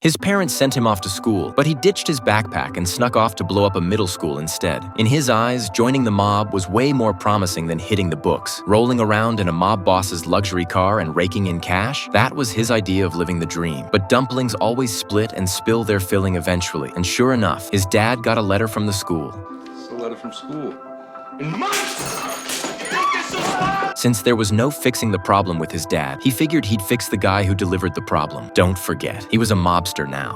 His parents sent him off to school, but he ditched his backpack and snuck off to blow up a middle school instead. In his eyes, joining the mob was way more promising than hitting the books. Rolling around in a mob boss's luxury car and raking in cash, that was his idea of living the dream. But dumplings always split and spill their filling eventually, and sure enough, his dad got a letter from the school. It's a letter from school. Since there was no fixing the problem with his dad, he figured he'd fix the guy who delivered the problem. Don't forget, he was a mobster now.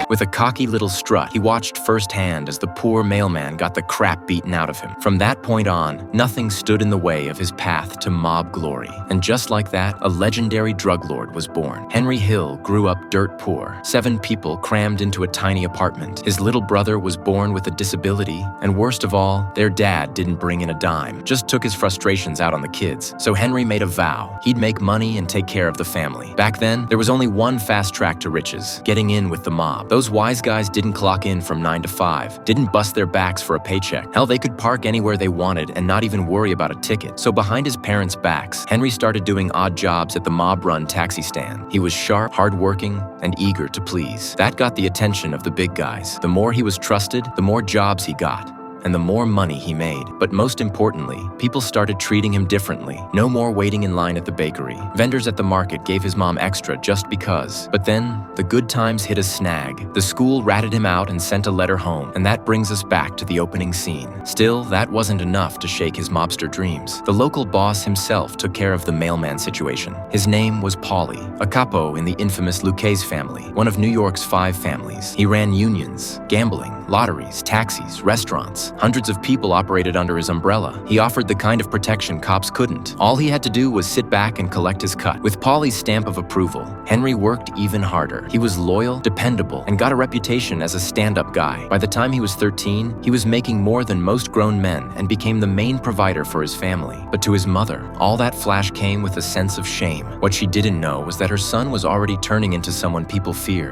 With a cocky little strut, he watched firsthand as the poor mailman got the crap beaten out of him. From that point on, nothing stood in the way of his path to mob glory. And just like that, a legendary drug lord was born. Henry Hill grew up dirt poor. 7 people crammed into a tiny apartment. His little brother was born with a disability, and worst of all, their dad didn't bring in a dime, just took his frustrations out on the kids. So Henry made a vow. He'd make money and take care of the family. Back then, there was only one fast track to riches: getting in with the mob. Those wise guys didn't clock in from 9 to 5, didn't bust their backs for a paycheck. Hell, they could park anywhere they wanted and not even worry about a ticket. So behind his parents' backs, Henry started doing odd jobs at the mob-run taxi stand. He was sharp, hardworking, and eager to please. That got the attention of the big guys. The more he was trusted, the more jobs he got, and the more money he made. But most importantly, people started treating him differently. No more waiting in line at the bakery. Vendors at the market gave his mom extra just because. But then, the good times hit a snag. The school ratted him out and sent a letter home, and that brings us back to the opening scene. Still, that wasn't enough to shake his mobster dreams. The local boss himself took care of the mailman situation. His name was Paulie, a capo in the infamous Lucchese family, one of New York's 5 families. He ran unions, gambling, lotteries, taxis, restaurants. Hundreds of people operated under his umbrella. He offered the kind of protection cops couldn't. All he had to do was sit back and collect his cut. With Paulie's stamp of approval, Henry worked even harder. He was loyal, dependable, and got a reputation as a stand-up guy. By the time he was 13, he was making more than most grown men and became the main provider for his family. But to his mother, all that flash came with a sense of shame. What she didn't know was that her son was already turning into someone people feared.